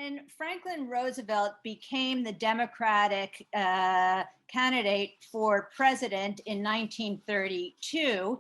When Franklin Roosevelt became the Democratic candidate for president in 1932,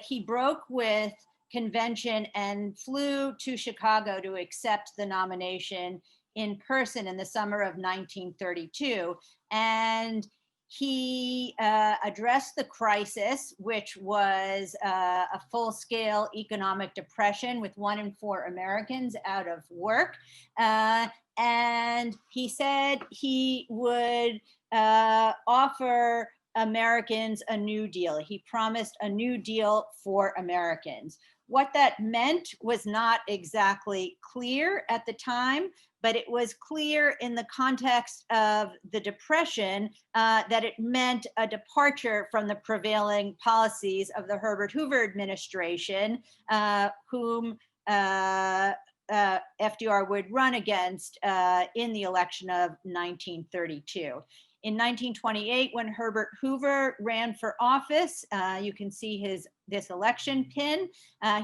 he broke with convention and flew to Chicago to accept the nomination in person in the summer of 1932. And he addressed the crisis, which was a full-scale economic depression with 1 in 4 Americans out of work. And he said he would offer Americans a New Deal. He promised a New Deal for Americans. What that meant was not exactly clear at the time, but it was clear in the context of the Depression that it meant a departure from the prevailing policies of the Herbert Hoover administration, whom FDR would run against in the election of 1932. In 1928, when Herbert Hoover ran for office, you can see this election pin,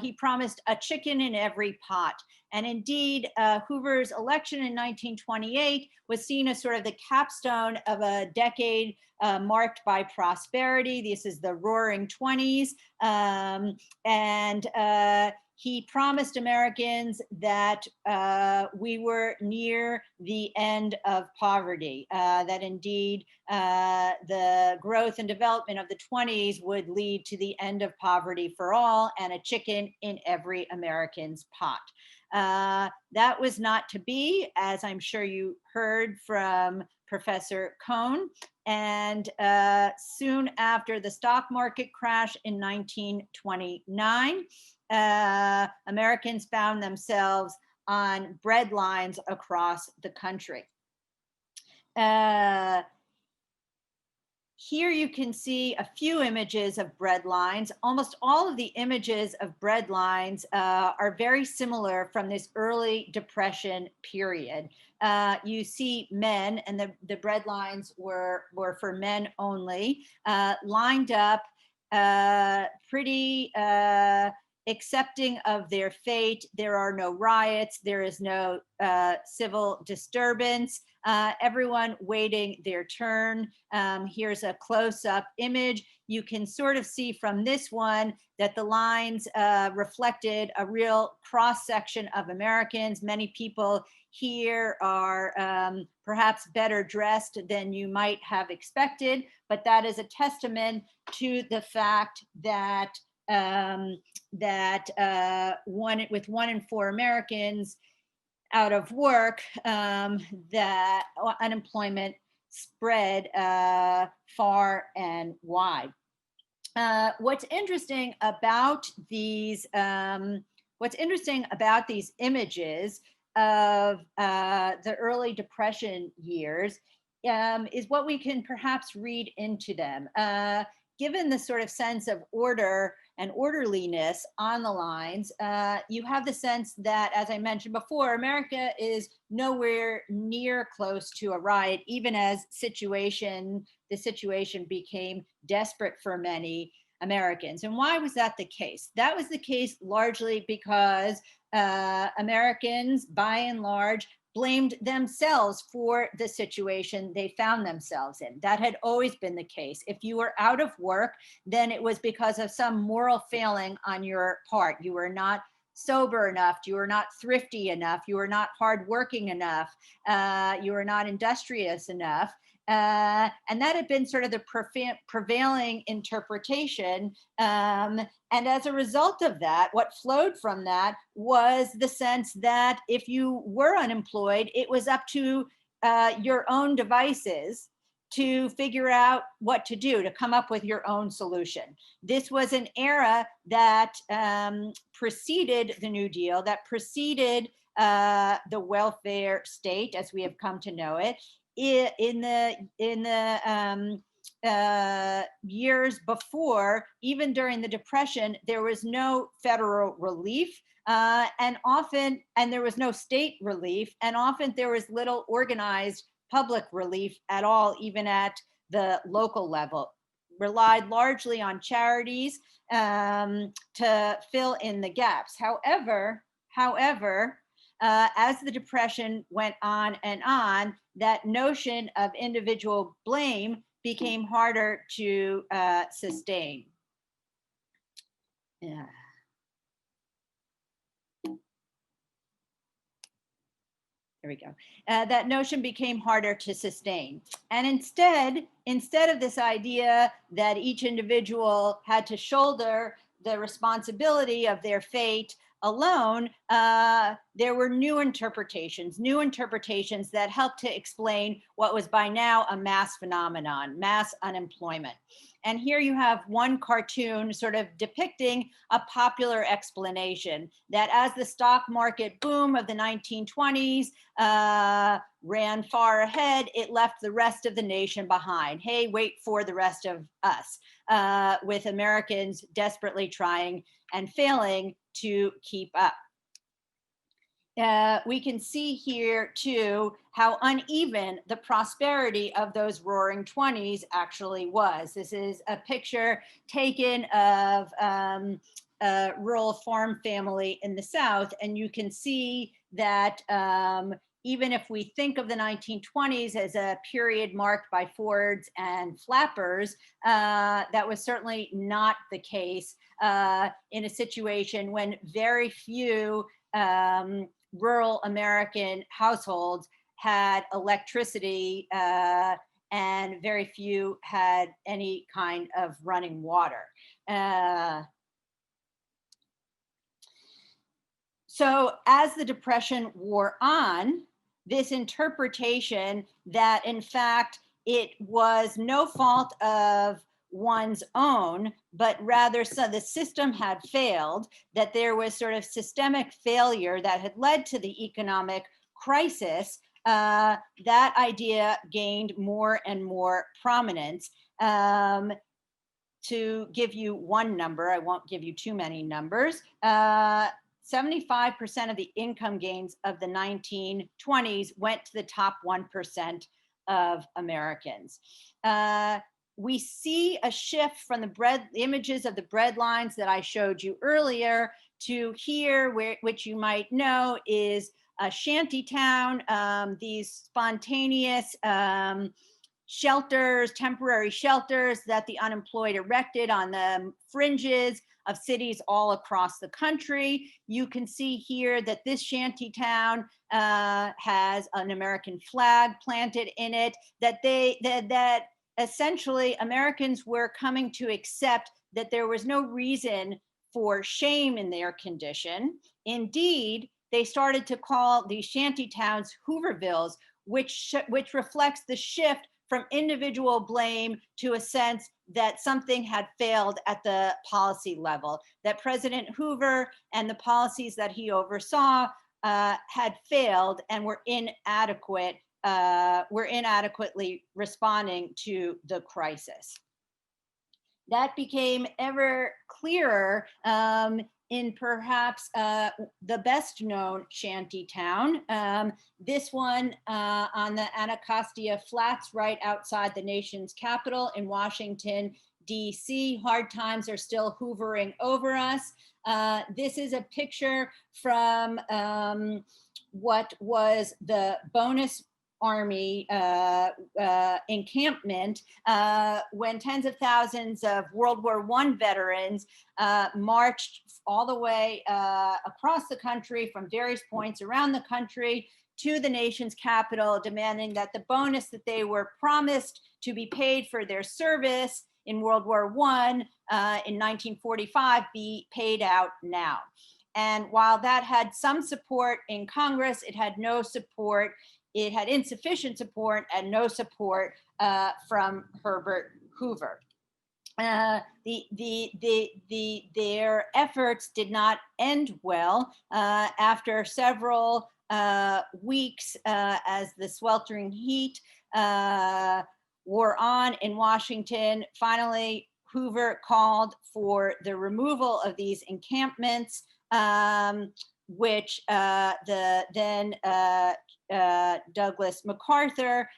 he promised a chicken in every pot. And indeed, Hoover's election in 1928 was seen as sort of the capstone of a decade marked by prosperity. This is the roaring 20s. He promised Americans that we were near the end of poverty, that indeed the growth and development of the 20s would lead to the end of poverty for all and a chicken in every American's pot. That was not to be, as I'm sure you heard from Professor Cohn. And soon after the stock market crash in 1929, Americans found themselves on bread lines across the country. Here you can see a few images of bread lines. Almost all of the images of bread lines are very similar from this early Depression period. You see men, and the bread lines were for men only, lined up, pretty accepting of their fate. There are no riots. There is no civil disturbance. Everyone waiting their turn. Here's a close-up image. You can sort of see from this one that the lines reflected a real cross-section of Americans. Many people here are perhaps better dressed than you might have expected, but that is a testament to the fact that with 1 in 4 Americans out of work, that unemployment spread far and wide. What's interesting about these images of the early Depression years is what we can perhaps read into them. Given the sort of sense of order and orderliness on the lines, you have the sense that, as I mentioned before, America is nowhere near close to a riot, even as the situation became desperate for many Americans. And why was that the case? That was the case largely because Americans, by and large, blamed themselves for the situation they found themselves in. That had always been the case. If you were out of work, then it was because of some moral failing on your part. You were not sober enough, you were not thrifty enough, you were not hardworking enough, you were not industrious enough. And that had been sort of the prevailing interpretation. And as a result of that, what flowed from that was the sense that if you were unemployed, it was up to your own devices to figure out what to do, to come up with your own solution. This was an era that preceded the New Deal, that preceded the welfare state as we have come to know it. In the years before, even during the Depression, there was no federal relief, and there was no state relief, and often there was little organized public relief at all, even at the local level. Relied largely on charities to fill in the gaps. However, as the Depression went on and on, that notion of individual blame became harder to sustain. Yeah. There we go. That notion became harder to sustain. And instead of this idea that each individual had to shoulder the responsibility of their fate alone, there were new interpretations that helped to explain what was by now a mass phenomenon, mass unemployment. And here you have one cartoon sort of depicting a popular explanation that as the stock market boom of the 1920s ran far ahead, it left the rest of the nation behind. Hey, wait for the rest of us, with Americans desperately trying and failing to keep up. We can see here too how uneven the prosperity of those roaring 20s actually was. This is a picture taken of a rural farm family in the South, and you can see that even if we think of the 1920s as a period marked by Fords and flappers, that was certainly not the case in a situation when very few rural American households had electricity and very few had any kind of running water. So as the Depression wore on, this interpretation that in fact it was no fault of one's own, but rather so the system had failed, that there was sort of systemic failure that had led to the economic crisis, that idea gained more and more prominence. To give you one number, I won't give you too many numbers, 75% of the income gains of the 1920s went to the top 1% of Americans. We see a shift from the images of the bread lines that I showed you earlier to here, which you might know is a shanty town, these spontaneous shelters, temporary shelters that the unemployed erected on the fringes of cities all across the country. You can see here that this shanty town has an American flag planted in it, that essentially Americans were coming to accept that there was no reason for shame in their condition. Indeed, they started to call these shanty towns Hoovervilles, which reflects the shift from individual blame to a sense that something had failed at the policy level, that President Hoover and the policies that he oversaw had failed and were inadequately responding to the crisis. That became ever clearer in perhaps the best known shanty town. This one on the Anacostia Flats right outside the nation's capital in Washington, DC. Hard times are still hoovering over us. This is a picture from what was the bonus army encampment when tens of thousands of World War I veterans marched all the way across the country from various points around the country to the nation's capital, demanding that the bonus that they were promised to be paid for their service in World War I in 1945 be paid out now. And while that had some support in Congress, it had no support. It had insufficient support and no support from Herbert Hoover. Their efforts did not end well. After several weeks as the sweltering heat wore on in Washington, finally Hoover called for the removal of these encampments, which the then Douglas MacArthur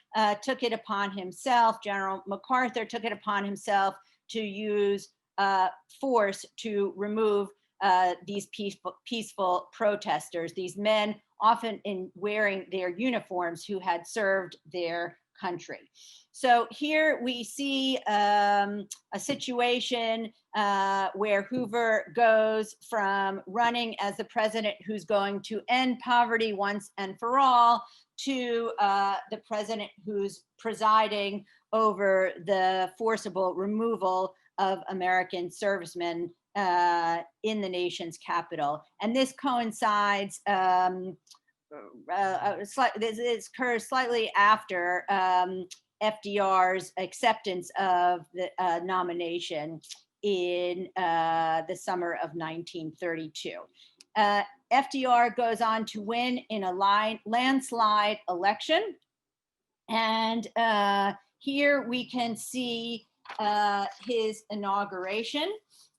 took it upon himself, General MacArthur took it upon himself to use force to remove these peaceful protesters, these men often in wearing their uniforms who had served their country. So here we see a situation where Hoover goes from running as the president who's going to end poverty once and for all to the president who's presiding over the forcible removal of American servicemen in the nation's capital. And this coincides, this occurs slightly after FDR's acceptance of the nomination in the summer of 1932. FDR goes on to win in a landslide election. And here we can see his inauguration.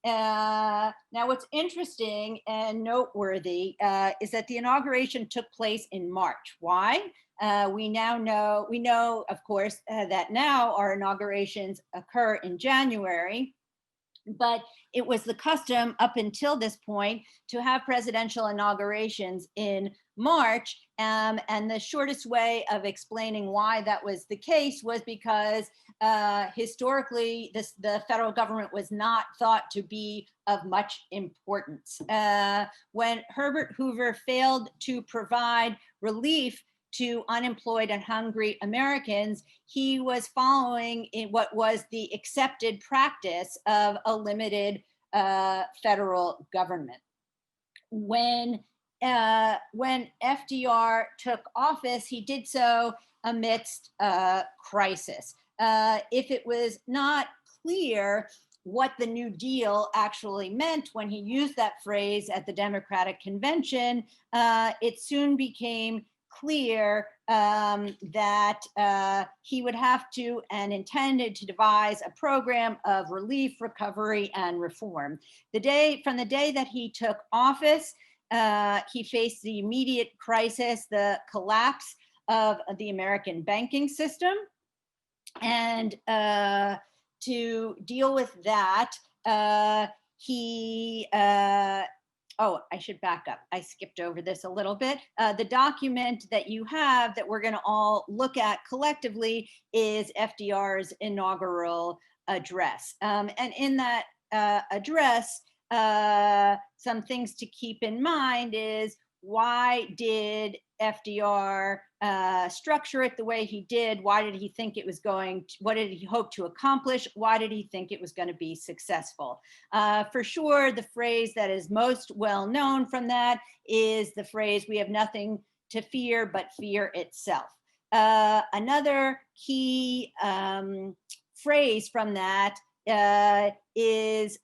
Now, what's interesting and noteworthy is that the inauguration took place in March. Why? We know, of course, that now our inaugurations occur in January. But it was the custom up until this point to have presidential inaugurations in March. And the shortest way of explaining why that was the case was because historically, the federal government was not thought to be of much importance. When Herbert Hoover failed to provide relief to unemployed and hungry Americans, he was following in what was the accepted practice of a limited federal government. When FDR took office, he did so amidst a crisis. If it was not clear what the New Deal actually meant when he used that phrase at the Democratic Convention, it soon became clear that he would have to and intended to devise a program of relief, recovery, and reform. From the day that he took office, he faced the immediate crisis, the collapse of the American banking system. And to deal with that, oh, I should back up. I skipped over this a little bit. The document that you have that we're going to all look at collectively is FDR's inaugural address. And in that address, some things to keep in mind is, why did FDR structure it the way he did? Why did he think it was what did he hope to accomplish? Why did he think it was going to be successful? For sure, the phrase that is most well known from that is the phrase, "We have nothing to fear but fear itself." Another key phrase from that is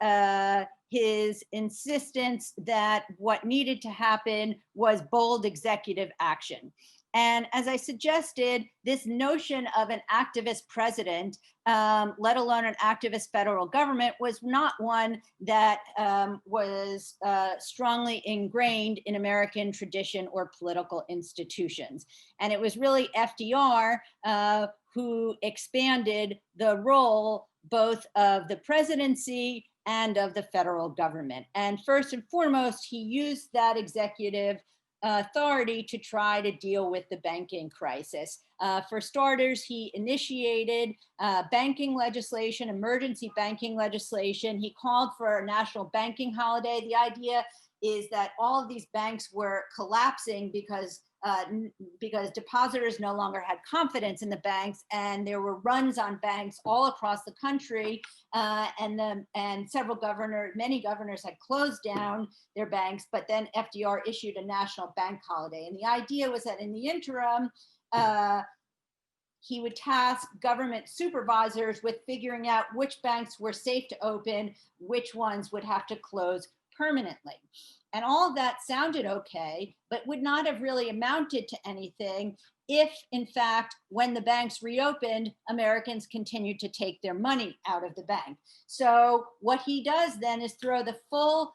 his insistence that what needed to happen was bold executive action. And as I suggested, this notion of an activist president, let alone an activist federal government, was not one that was strongly ingrained in American tradition or political institutions. And it was really FDR who expanded the role both of the presidency and of the federal government. And first and foremost, he used that executive authority to try to deal with the banking crisis. For starters, he initiated banking legislation, emergency banking legislation. He called for a national banking holiday. The idea is that all of these banks were collapsing because depositors no longer had confidence in the banks, and there were runs on banks all across the country, and many governors had closed down their banks, but then FDR issued a national bank holiday. And the idea was that in the interim, he would task government supervisors with figuring out which banks were safe to open, which ones would have to close permanently. And all of that sounded okay, but would not have really amounted to anything if, in fact, when the banks reopened, Americans continued to take their money out of the bank. So what he does then is throw the full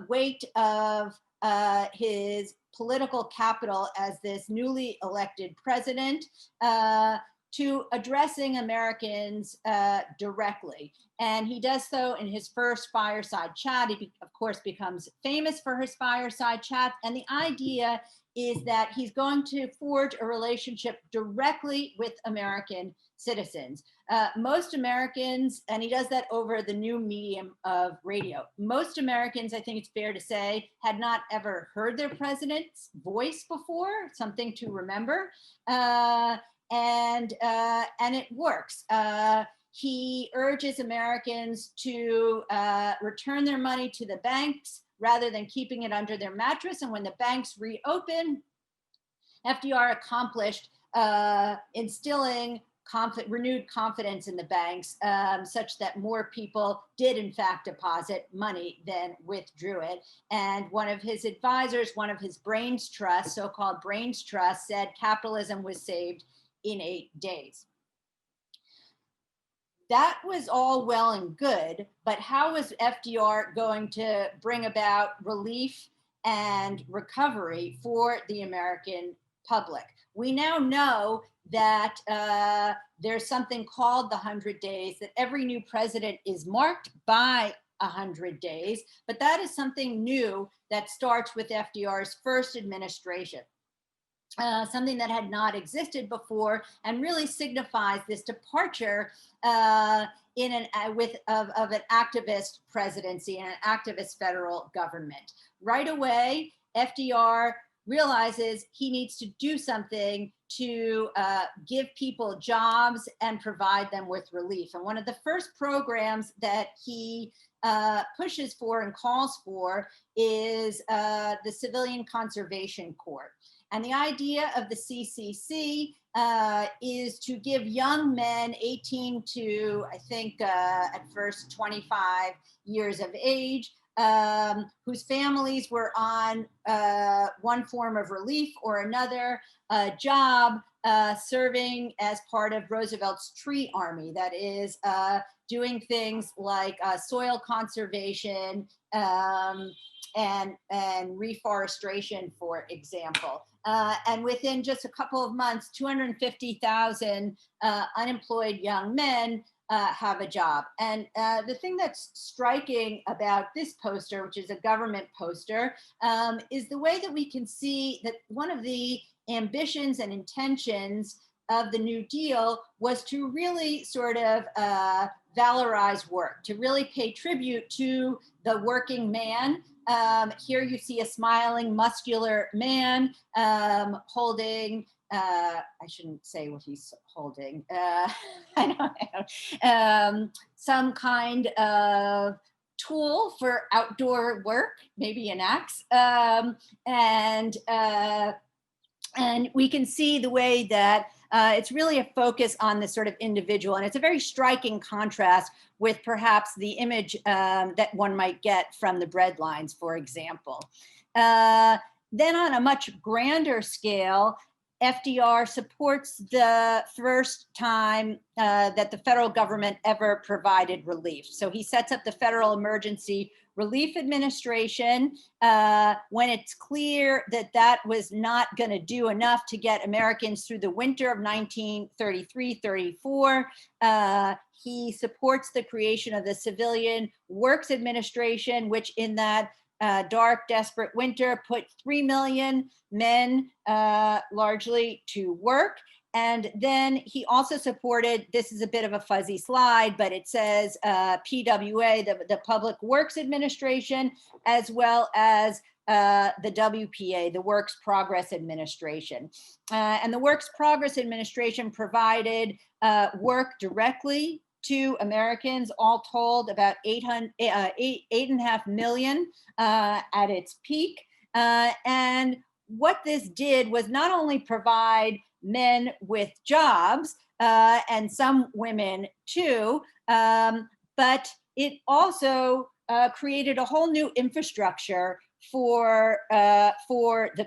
weight of his political capital as this newly elected president to addressing Americans directly. And he does so in his first fireside chat. He, of course, becomes famous for his fireside chat. And the idea is that he's going to forge a relationship directly with American citizens. Most Americans, and he does that over the new medium of radio, most Americans, I think it's fair to say, had not ever heard their president's voice before, something to remember. And it works. He urges Americans to return their money to the banks rather than keeping it under their mattress. And when the banks reopen, FDR accomplished instilling renewed confidence in the banks, such that more people did in fact deposit money than withdrew it. And one of his advisors, one of his brains trusts, so-called brains trusts, said capitalism was saved in 8 days. That was all well and good, but how was FDR going to bring about relief and recovery for the American public? We now know that there's something called the 100 days, that every new president is marked by 100 days, but that is something new that starts with FDR's first administration. Something that had not existed before, and really signifies this departure of an activist presidency and an activist federal government. Right away, FDR realizes he needs to do something to give people jobs and provide them with relief. And one of the first programs that he pushes for and calls for is the Civilian Conservation Corps. And the idea of the CCC is to give young men 18 to, I think, at first 25 years of age, whose families were on one form of relief or another, job serving as part of Roosevelt's tree army, that is doing things like soil conservation and reforestation, for example. And within just a couple of months, 250,000 unemployed young men have a job. And the thing that's striking about this poster, which is a government poster, is the way that we can see that one of the ambitions and intentions of the New Deal was to really sort of valorize work, to really pay tribute to the working man. Here you see a smiling, muscular man holding, I shouldn't say what he's holding, I don't know, some kind of tool for outdoor work, maybe an axe. And we can see the way that it's really a focus on this sort of individual. And it's a very striking contrast with perhaps the image that one might get from the breadlines, for example. Then on a much grander scale, FDR supports the first time that the federal government ever provided relief. So he sets up the Federal Emergency Relief Administration when it's clear that that was not going to do enough to get Americans through the winter of 1933-34. He supports the creation of the Civilian Works Administration, which in that dark, desperate winter put 3 million men largely to work. And then he also supported, this is a bit of a fuzzy slide, but it says PWA, the Public Works Administration, as well as the WPA, the Works Progress Administration. And the Works Progress Administration provided work directly to Americans, all told about 8.5 million at its peak. And what this did was not only provide men with jobs and some women too, but it also created a whole new infrastructure for the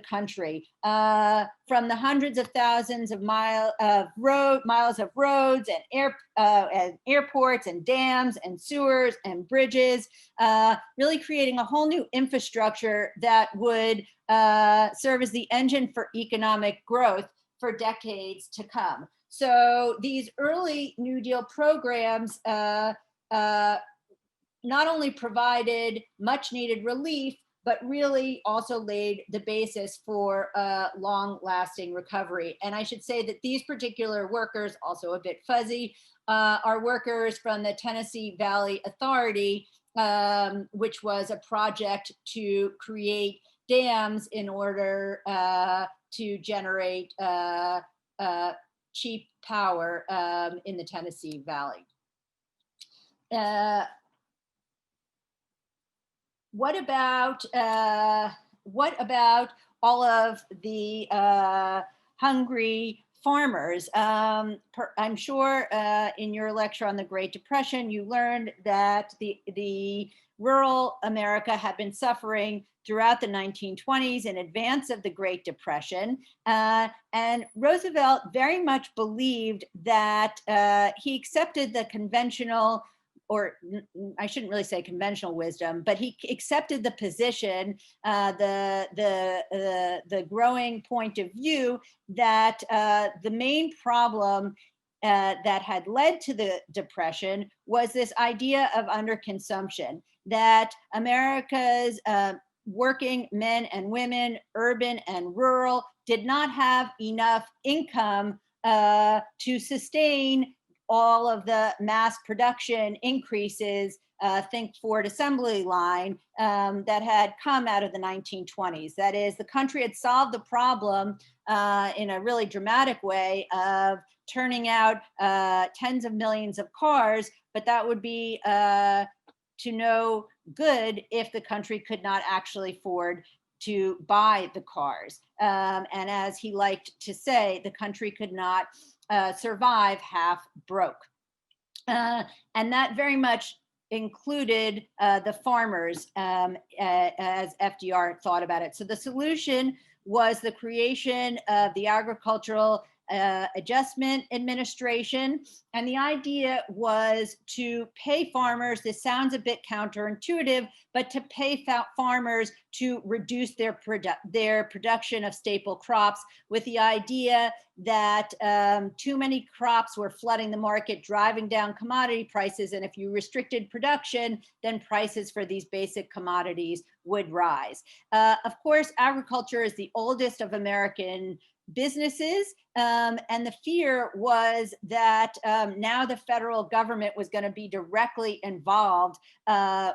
country, from the hundreds of thousands of miles of roads and airports and dams and sewers and bridges, really creating a whole new infrastructure that would serve as the engine for economic growth for decades to come. So these early New Deal programs not only provided much needed relief, but really also laid the basis for long lasting recovery. And I should say that these particular workers, also a bit fuzzy, are workers from the Tennessee Valley Authority, which was a project to create dams in order to generate cheap power in the Tennessee Valley. What about all of the hungry farmers? I'm sure in your lecture on the Great Depression, you learned that the rural America had been suffering throughout the 1920s in advance of the Great Depression. And Roosevelt very much believed that he accepted the conventional, or I shouldn't really say conventional wisdom, but he accepted the position, the growing point of view that the main problem that had led to the Depression was this idea of underconsumption, that America's working men and women, urban and rural, did not have enough income to sustain all of the mass production increases, think Ford assembly line, that had come out of the 1920s. That is, the country had solved the problem in a really dramatic way of turning out tens of millions of cars, but that would be to no good if the country could not actually afford to buy the cars. And as he liked to say, the country could not survive half broke. And that very much included the farmers as FDR thought about it. So the solution was the creation of the Agricultural Adjustment Administration. And the idea was to pay farmers, this sounds a bit counterintuitive, but to pay farmers to reduce their production of staple crops, with the idea that too many crops were flooding the market, driving down commodity prices. And if you restricted production, then prices for these basic commodities would rise. Of course, agriculture is the oldest of American businesses. And the fear was that now the federal government was going to be directly involved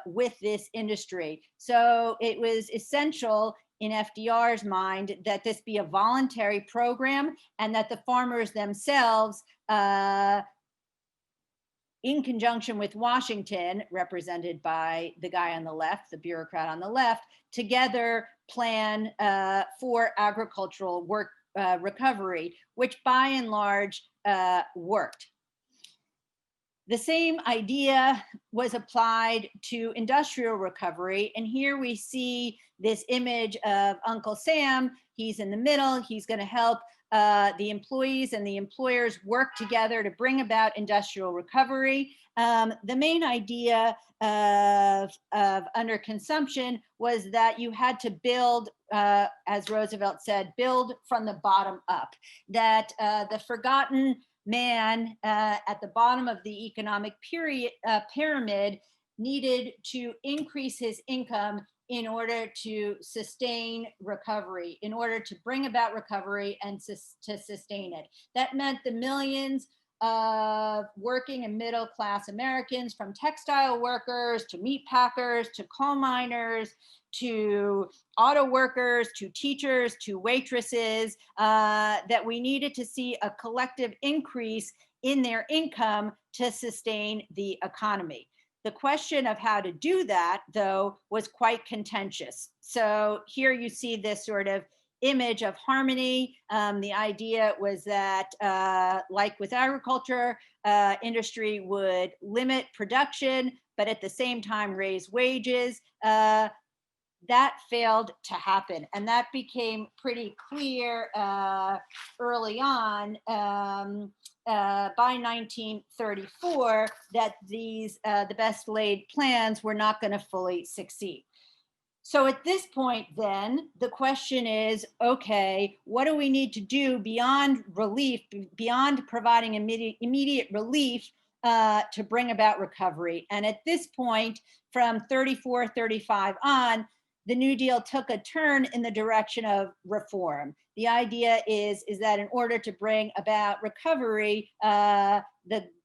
with this industry. So it was essential in FDR's mind that this be a voluntary program, and that the farmers themselves, in conjunction with Washington, represented by the guy on the left, the bureaucrat on the left, together plan for agricultural work recovery, which by and large worked. The same idea was applied to industrial recovery. And here we see this image of Uncle Sam. He's in the middle. He's going to help the employees and the employers work together to bring about industrial recovery. The main idea of underconsumption was that you had to build, as Roosevelt said, build from the bottom up, that the forgotten man at the bottom of the economic pyramid needed to increase his income in order to sustain recovery, in order to bring about recovery and to sustain it. That meant the millions of working and middle class Americans, from textile workers to meat packers to coal miners to auto workers to teachers to waitresses, that we needed to see a collective increase in their income to sustain the economy. The question of how to do that, though, was quite contentious. So here you see this sort of image of harmony. The idea was that, like with agriculture, industry would limit production, but at the same time raise wages. That failed to happen. And that became pretty clear early on, by 1934, that these the best laid plans were not going to fully succeed. So at this point, then, the question is, okay, what do we need to do beyond relief, beyond providing immediate relief to bring about recovery? And at this point, from 34, 35 on, the New Deal took a turn in the direction of reform. The idea is that in order to bring about recovery, the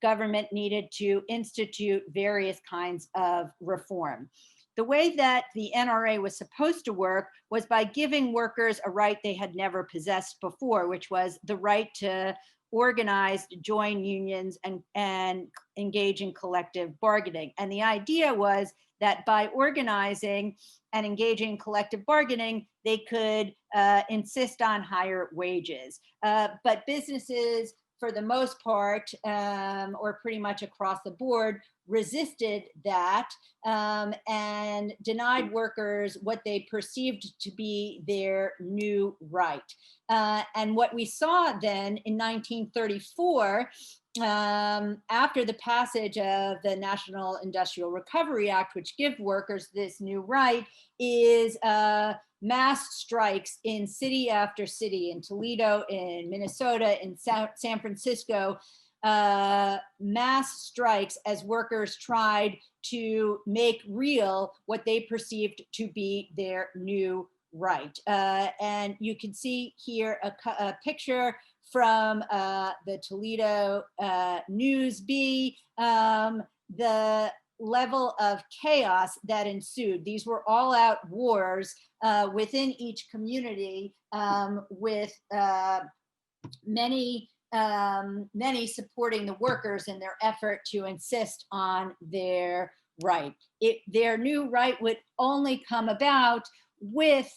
government needed to institute various kinds of reform. The way that the NRA was supposed to work was by giving workers a right they had never possessed before, which was the right to organize, join unions, and engage in collective bargaining. And the idea was that by organizing and engaging in collective bargaining, they could insist on higher wages. But businesses, for the most part, or pretty much across the board, resisted that and denied workers what they perceived to be their new right. And what we saw then in 1934, after the passage of the National Industrial Recovery Act, which give workers this new right, is mass strikes in city after city, in Toledo, in Minnesota, in San Francisco, mass strikes as workers tried to make real what they perceived to be their new right. And you can see here a picture from the Toledo News Bee, the level of chaos that ensued. These were all out wars within each community, with many supporting the workers in their effort to insist on their right. Their new right would only come about with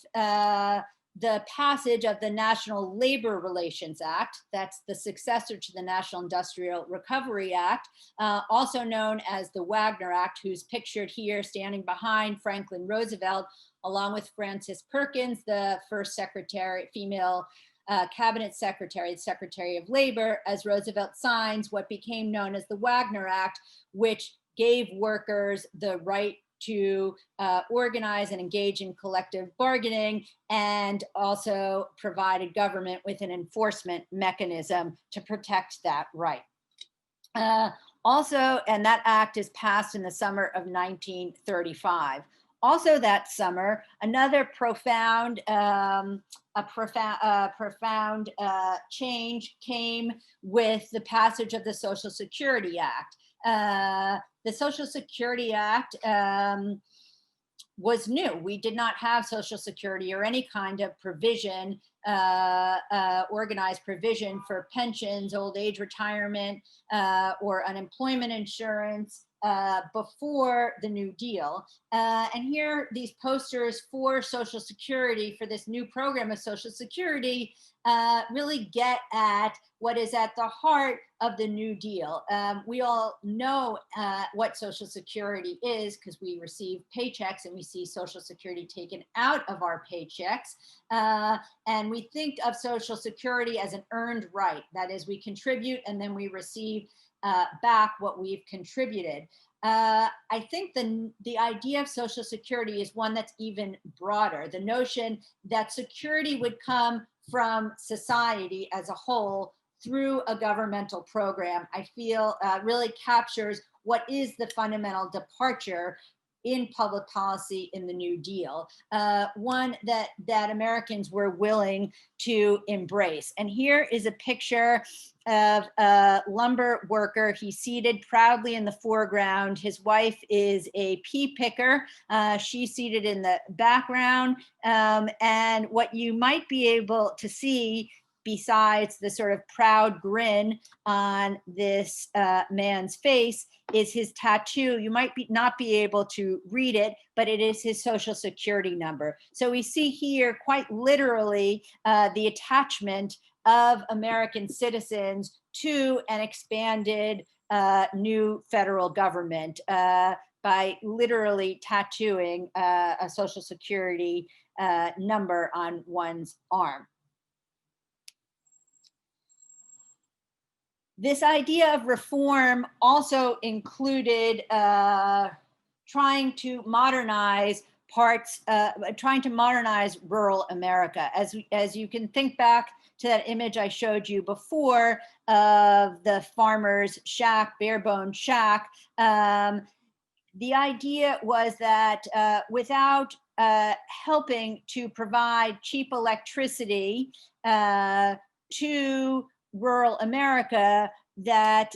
the passage of the National Labor Relations Act. That's the successor to the National Industrial Recovery Act, also known as the Wagner Act, who's pictured here standing behind Franklin Roosevelt, along with Frances Perkins, the first female cabinet secretary, the Secretary of Labor, as Roosevelt signs what became known as the Wagner Act, which gave workers the right to organize and engage in collective bargaining, and also provided government with an enforcement mechanism to protect that right. Also, and that act is passed in the summer of 1935. Also that summer, another profound change came with the passage of the Social Security Act. The Social Security Act was new. We did not have Social Security or any kind of provision, organized provision for pensions, old age retirement, or unemployment insurance before the New Deal. And here, these posters for Social Security, for this new program of Social Security, really get at what is at the heart of the New Deal. We all know what Social Security is because we receive paychecks and we see Social Security taken out of our paychecks. And we think of Social Security as an earned right. That is, we contribute and then we receive back what we've contributed. I think the idea of Social Security is one that's even broader. The notion that security would come from society as a whole through a governmental program, I feel really captures what is the fundamental departure in public policy in the New Deal, one that Americans were willing to embrace. And here is a picture of a lumber worker. He's seated proudly in the foreground. His wife is a pea picker. She's seated in the background. And what you might be able to see, besides the sort of proud grin on this man's face, is his tattoo. You might not be able to read it, but it is his Social Security number. So we see here quite literally the attachment of American citizens to an expanded new federal government by literally tattooing a Social Security number on one's arm. This idea of reform also included trying to modernize trying to modernize rural America. As you can think back to that image I showed you before of the farmer's shack, bare bone shack, the idea was that without helping to provide cheap electricity to rural America, that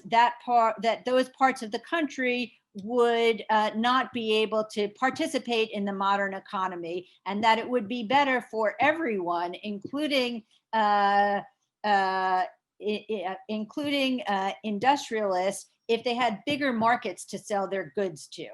those parts of the country would not be able to participate in the modern economy, and that it would be better for everyone, including industrialists, if they had bigger markets to sell their goods to.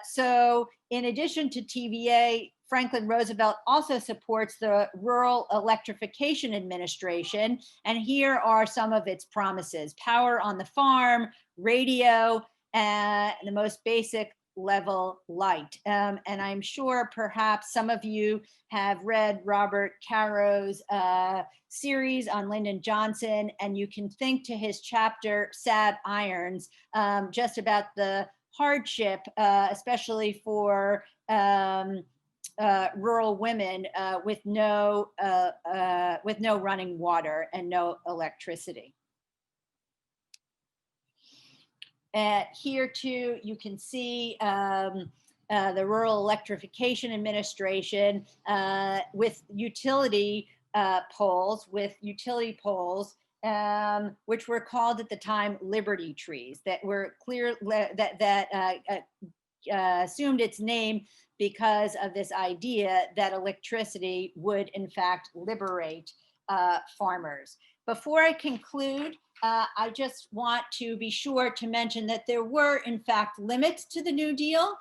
So in addition to TVA, Franklin Roosevelt also supports the Rural Electrification Administration. And here are some of its promises: power on the farm, radio, and the most basic level light. And I'm sure perhaps some of you have read Robert Caro's series on Lyndon Johnson, and you can think to his chapter, Sad Irons, just about the hardship, especially for rural women with no running water and no electricity. Here too, you can see the Rural Electrification Administration with utility poles, which were called at the time Liberty trees, that were clear that assumed its name because of this idea that electricity would in fact liberate farmers. Before I conclude, I just want to be sure to mention that there were in fact limits to the New Deal,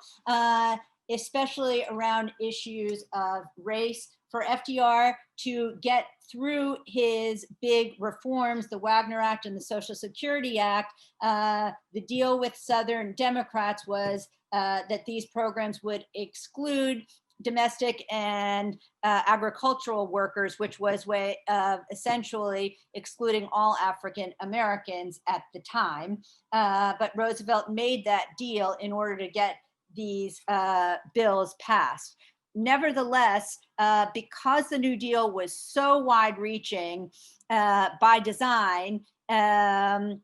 especially around issues of race. For FDR to get through his big reforms, the Wagner Act and the Social Security Act, the deal with Southern Democrats was that these programs would exclude domestic and agricultural workers, which was way of essentially excluding all African Americans at the time. But Roosevelt made that deal in order to get these bills passed. Nevertheless, because the New Deal was so wide-reaching by design, there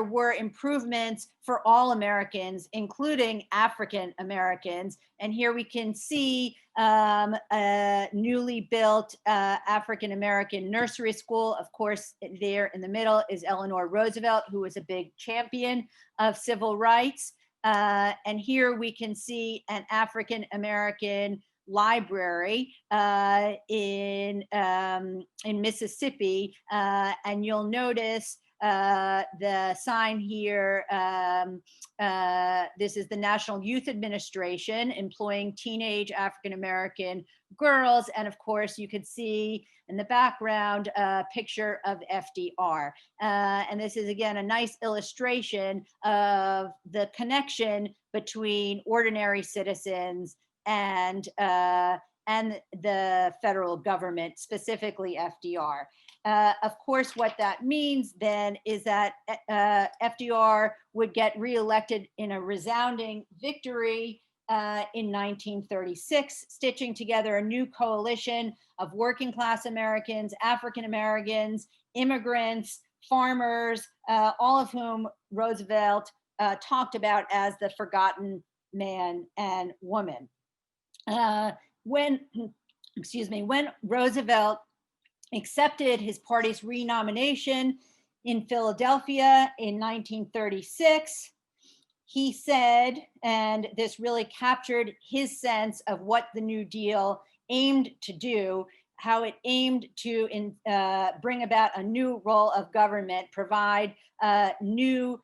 were improvements for all Americans, including African Americans. And here we can see a newly built African American nursery school. Of course, there in the middle is Eleanor Roosevelt, who was a big champion of civil rights. And here we can see an African American library in Mississippi, and you'll notice the sign here. This is the National Youth Administration employing teenage African American girls, and of course you could see in the background a picture of FDR. And this is again a nice illustration of the connection between ordinary citizens and the federal government, specifically FDR. Of course, what that means then is that FDR would get reelected in a resounding victory in 1936, stitching together a new coalition of working class Americans, African Americans, immigrants, farmers, all of whom Roosevelt talked about as the forgotten man and woman. When Roosevelt accepted his party's renomination in Philadelphia in 1936, he said, and this really captured his sense of what the New Deal aimed to do, how it aimed to bring about a new role of government, provide a new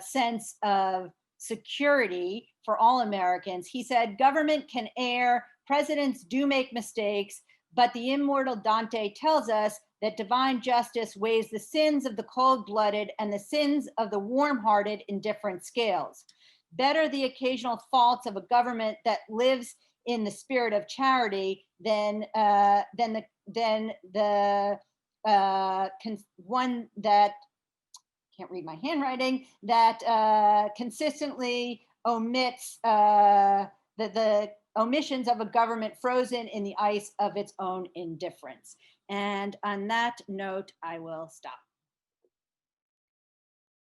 sense of security for all Americans. He said, "Government can err, presidents do make mistakes, but the immortal Dante tells us that divine justice weighs the sins of the cold-blooded and the sins of the warm-hearted in different scales. Better the occasional faults of a government that lives in the spirit of charity than the one that, can't read my handwriting, that consistently omits the omissions of a government frozen in the ice of its own indifference. And on that note, I will stop.